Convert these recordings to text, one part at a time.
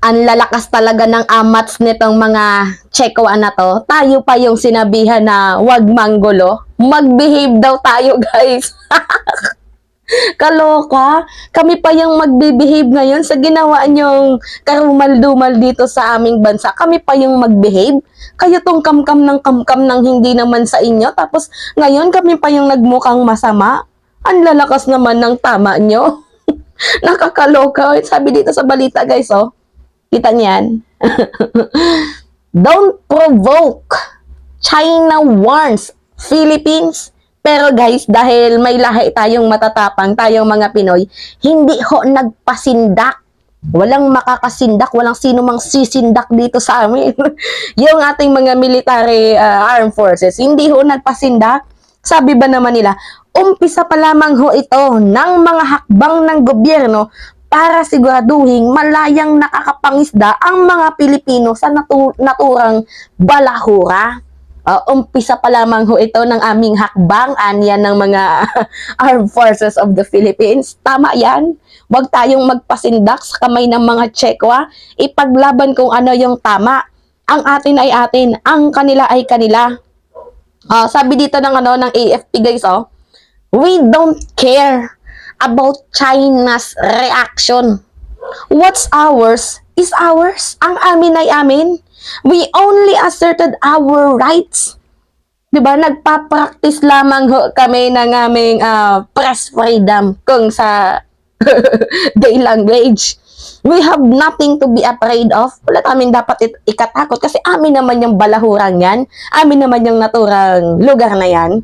Ang lalakas talaga ng amats nitong mga Tsekwa na to. Tayo pa yung sinabihan na wag manggulo. Mag-behave daw tayo, guys. Kaloka. Kami pa yung magbe-behave ngayon sa ginawa nyong karumal-dumal dito sa aming bansa. Kami pa yung mag-behave. Kayo tong kamkam ng hindi naman sa inyo. Tapos ngayon kami pa yung nagmukhang masama. Ang lalakas naman ng tama nyo. Nakakaloka. Sabi dito sa balita, guys, oh. Kita niyan? Don't provoke. China warns Philippines. Pero guys, dahil may lahi tayong matatapang, tayong mga Pinoy, hindi ho nagpasindak. Walang makakasindak, walang sino mang sisindak dito sa amin. Yung ating mga military armed forces, hindi ho nagpasindak. Sabi ba naman nila, umpisa pa lamang ho ito ng mga hakbang ng gobyerno para siguraduhin malayang nakakapangisda ang mga Pilipino sa naturang balahura. Umpisa pa lamang ho ito ng aming hakbang, anya ng mga Armed Forces of the Philippines. Tama yan. Huwag tayong magpasindak sa kamay ng mga Tsekwa. Ipaglaban kung ano yung tama. Ang atin ay atin, ang kanila ay kanila. Sabi dito ng AFP, guys, we don't care about China's reaction. What's ours is ours. Ang amin ay amin. We only asserted our rights. Diba? Nagpa-practice lamang kami ng aming press freedom kung sa day language. We have nothing to be afraid of. Wala namin dapat ikatakot kasi amin naman yung balahurang yan. Amin naman yung naturang lugar na yan.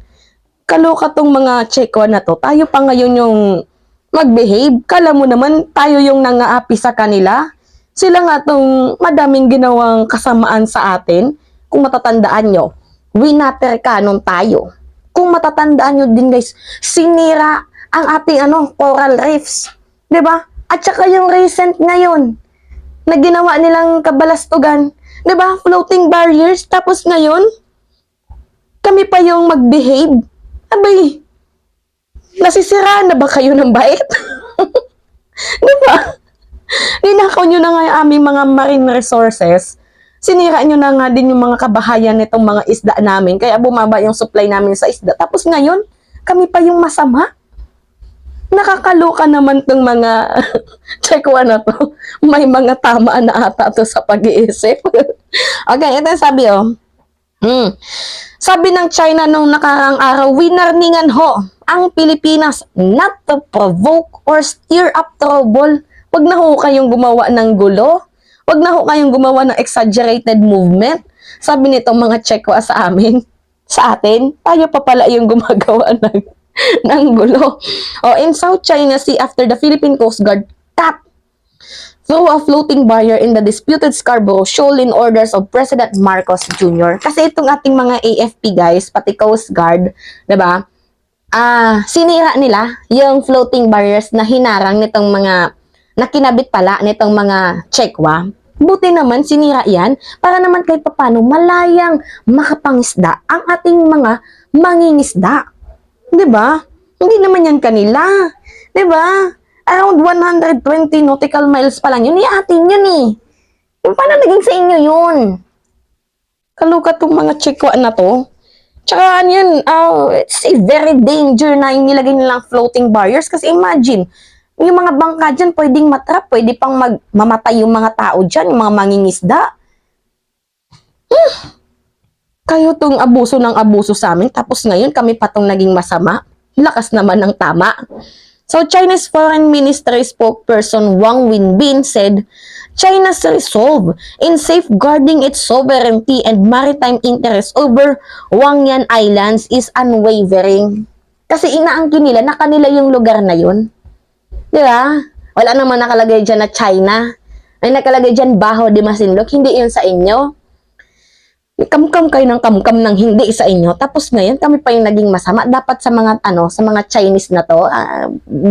Kaloka tong mga Tsekwa na to. Tayo pa ngayon yung mag-behave. Kala mo naman tayo yung nangaapi sa kanila. Sila nga tong madaming ginawang kasamaan sa atin. Kung matatandaan nyo, winater canon tayo. Kung matatandaan nyo din, guys, sinira ang ating coral reefs. 'Di ba? At saka yung recent ngayon na ginawa nilang kabalastugan, 'di ba? Floating barriers. Tapos ngayon, kami pa yung mag-behave. Abay, nasisiraan na ba kayo ng bait? Di ba? Ninakaw nyo na nga yung aming mga marine resources. Sinira nyo na nga din yung mga kabahayan nitong mga isda namin. Kaya bumaba yung supply namin sa isda. Tapos ngayon, kami pa yung masama. Nakakaloka naman tong mga Tsekwa na to. May mga tama na ata to sa pag-iisip. Okay, ito sabi Sabi ng China nung nakarang araw, winarningan ho ang Pilipinas not to provoke or stir up trouble. Wag na ho kayong gumawa ng gulo. Wag na ho kayong gumawa ng exaggerated movement. Sabi nitong mga Tsekwa sa amin, sa atin, tayo pa pala yung gumagawa ng gulo. In South China Sea, after the Philippine Coast Guard cut through a floating barrier in the disputed Scarborough Shoal in orders of President Marcos Jr. Kasi itong ating mga AFP, guys, pati Coast Guard, 'di ba? Sinira nila yung floating barriers na hinarang nitong mga nakinabit pala nitong mga Tsekwa. Buti naman sinira yan para naman kahit papano malayang makapangisda ang ating mga mangingisda. 'Di ba? Hindi naman yan kanila. 'Di ba? Around 120 nautical miles pa lang yun. Atin yun eh. Paano naging sa inyo yun? Kaluka tong mga Tsekwa na to. Tsaka yan, it's a very danger na yung nilagay nilang floating barriers. Kasi imagine, yung mga bangka dyan pwedeng matrap, pwede pang mamatay yung mga tao dyan, yung mga mangingisda. Kayo tong abuso ng abuso sa amin, tapos ngayon kami pa tong naging masama. Lakas naman ng tama. So, China's Foreign Ministry spokesperson Wang Wenbin said, China's resolve in safeguarding its sovereignty and maritime interests over Hwangyan Islands is unwavering. Kasi inaangkin nila na kanila yung lugar na yun. Di ba? Wala namang nakalagay dyan na China. Ay nakalagay dyan Baho de Masinloc. Hindi yun sa inyo. Kamkam kayo ng kamkam ng hindi sa inyo. Tapos ngayon, kami pa yung naging masama. Dapat sa mga, sa mga Chinese na to,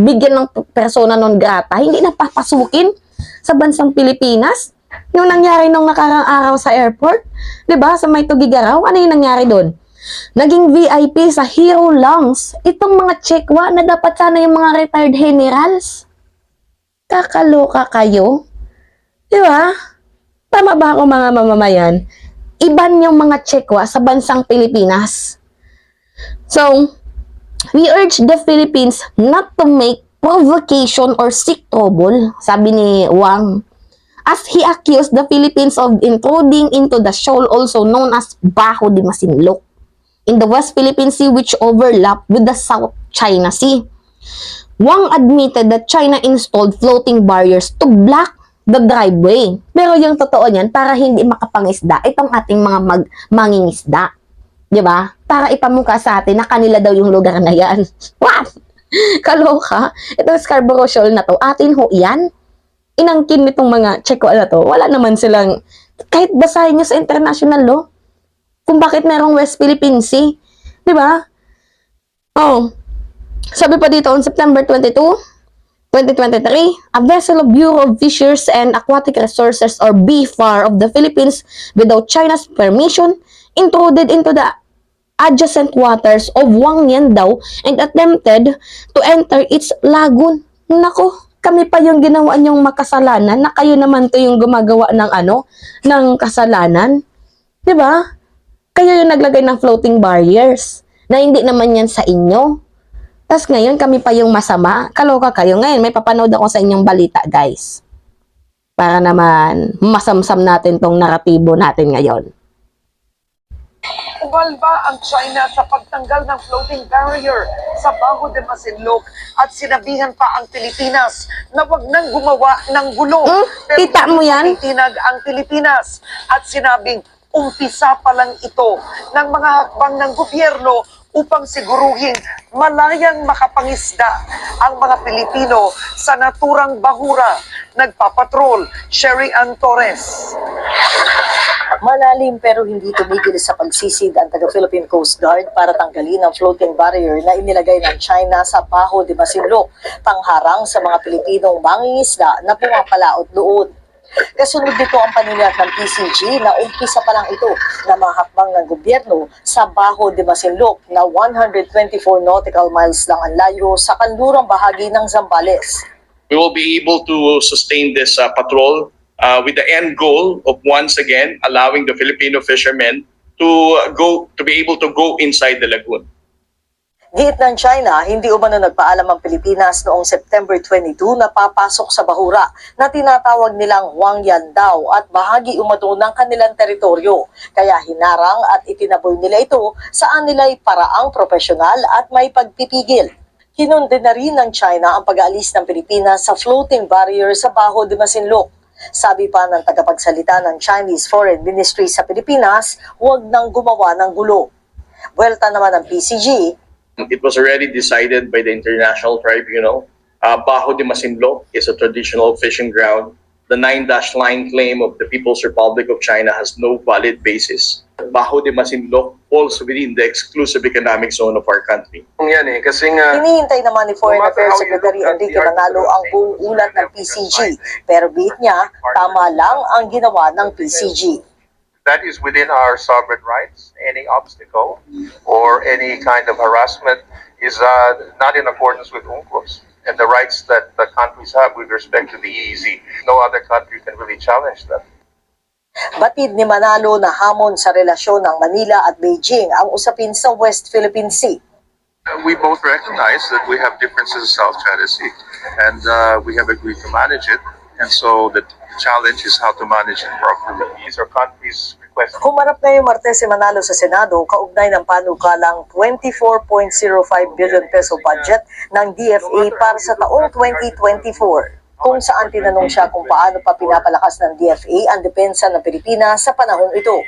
bigyan ng persona non grata. Hindi na papasukin sa bansang Pilipinas. Yung nangyari nung nakarang araw sa airport, 'di ba? Sa May Tugigaraw, ano yung nangyari doon? Naging VIP sa Hero Lounge itong mga Tsekwa na dapat sana yung mga retired generals. Kakaloka kayo. Di ba? Tama ba ako mga mamamayan? Iban yung mga Chekwa sa bansang Pilipinas. So, we urge the Philippines not to make provocation or seek trouble, sabi ni Wang. As he accused the Philippines of intruding into the shoal also known as Baho de Masinloc in the West Philippine Sea which overlap with the South China Sea. Wang admitted that China installed floating barriers to block the driveway. Pero yung totoo niyan, para hindi makapangisda itong ating mga mangingisda. Di ba? Para ipamukha sa atin na kanila daw yung lugar na yan. What? Kaloka? Itong Scarborough Shoal na to, atin ho yan? Inangkin nitong mga Chekwa na to, wala naman silang, kahit basahin nyo sa international law, kung bakit merong West Philippine Sea. Di ba? Oh, sabi pa dito, on September 22, 2023, a vessel of Bureau of Fisheries and Aquatic Resources or BFAR of the Philippines without China's permission intruded into the adjacent waters of Wang Yan daw and attempted to enter its lagoon. Nako, kami pa yung ginawa niyong makasalanan na kayo naman to yung gumagawa ng ng kasalanan. 'Di ba? Kayo yung naglagay ng floating barriers na hindi naman yan sa inyo. Tapos ngayon, kami pa yung masama. Kaloka kayo. Ngayon, may papanood ako sa inyong balita, guys. Para naman masamsam natin tong naratibo natin ngayon. Umalba ang China sa pagtanggal ng floating barrier sa Baho de Masinloc at sinabihan pa ang Pilipinas na wag nang gumawa ng gulo. Pero Kita mo yan? tinag ang Pilipinas at sinabing umpisa pa lang ito ng mga hakbang ng gobyerno upang siguruhin malayang makapangisda ang mga Pilipino sa naturang bahura. Nagpapatrol, Sherry Ann Torres. Malalim pero hindi tumigil sa pagsisid ang taga-Philippine Coast Guard para tanggalin ang floating barrier na inilagay ng China sa Baho de Masinloc, pangharang sa mga Pilipinong mangingisda na pumapalaot doon. Kasunod dito ang panilat ng PCG na umpisa pa lang ito na mahakbang ng gobyerno sa Baho de Masinloc na 124 nautical miles lang ang layo sa kanlurang bahagi ng Zambales. We will be able to sustain this patrol with the end goal of once again allowing the Filipino fishermen to be able to go inside the lagoon. Giit ng China, hindi umano nagpaalam ang Pilipinas noong September 22 na papasok sa bahura na tinatawag nilang Huangyan daw at bahagi umano ng kanilang teritoryo. Kaya hinarang at itinaboy nila ito saan nila'y paraang profesional at may pagpipigil. Kinundin na rin ng China ang pag-aalis ng Pilipinas sa floating barrier sa Baho de Masinloc. Sabi pa ng tagapagsalita ng Chinese Foreign Ministry sa Pilipinas, huwag nang gumawa ng gulo. Buwelta naman ng PCG, It was already decided by the International Tribunal. Baho de Masinloc is a traditional fishing ground. The 9-line claim of the People's Republic of China has no valid basis. Baho de Masinloc falls within the exclusive economic zone of our country. Yan kasi nga hinihintay naman ni Foreign Affairs Secretary Enrique Manalo ang buong ulat ng PCG. Pero bit niya, tama lang ang ginawa ng PCG. That is within our sovereign rights. Any obstacle or any kind of harassment is not in accordance with UNCLOS and the rights that the countries have with respect to the EEZ. No other country can really challenge that. Batid ni Manalo na hamon sa relasyon ng Manila at Beijing ang usapin sa West Philippine Sea. We both recognize that we have differences in South China Sea and we have agreed to manage it. And so the challenge is how to manage it properly. These are countries requesting. Humarap ngayong Martes si Manalo sa Senado kaugnay ng panukalang 24.05 billion peso budget ng DFA para sa taong 2024. Kung saan tinanong siya kung paano pa pinapalakas ng DFA ang depensa ng Pilipinas sa panahon ito.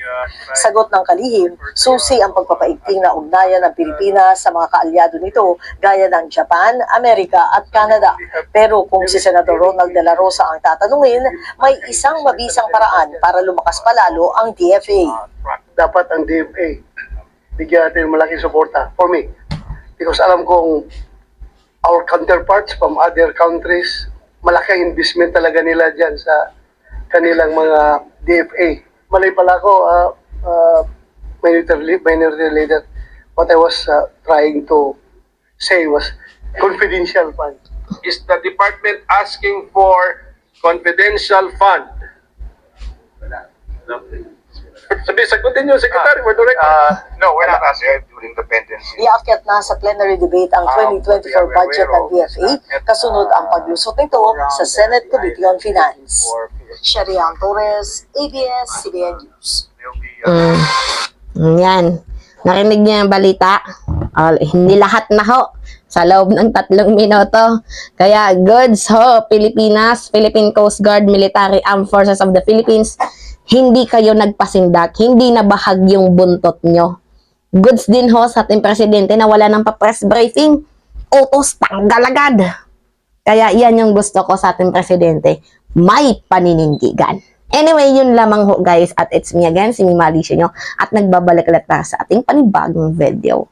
Sagot ng kalihim, susi ang pagpapaigting na ugnayan ng Pilipinas sa mga kaalyado nito gaya ng Japan, Amerika at Canada. Pero kung si Senador Ronald De La Rosa ang tatanungin, may isang mabisang paraan para lumakas palalo ang DFA. Dapat ang DFA bigyan natin malaking suporta for me. Because alam kong our counterparts from other countries, malaki ang investment talaga nila dyan sa kanilang mga DFA. Malay pala ako, minority leader, what I was trying to say was confidential fund. Is the department asking for confidential fund. Sabi, sagutin niyo, Secretary, for the record. No, we're not asking during the pendency. Iakyat na sa plenary debate ang 2024 budget ng DFA, kasunod ang paglusot nito sa Senate Committee on Finance. Sharian Torres, ABS-CBN News. Yan. Narinig niyo yung balita? Hindi lahat na ho sa loob ng 3 minuto. Kaya goods ho, Pilipinas, Philippine Coast Guard, Military Armed Forces of the Philippines, hindi kayo nagpasindak, hindi nabahag yung buntot nyo. Goods din ho sa ating presidente na wala nang pa-press briefing. Utos tanggal agad. Kaya yan yung gusto ko sa ating presidente. May paninindigan. Anyway, yun lamang ho guys. At it's me again, si Mima Alicia nyo. At nagbabalik ulit tayo sa ating panibagong video.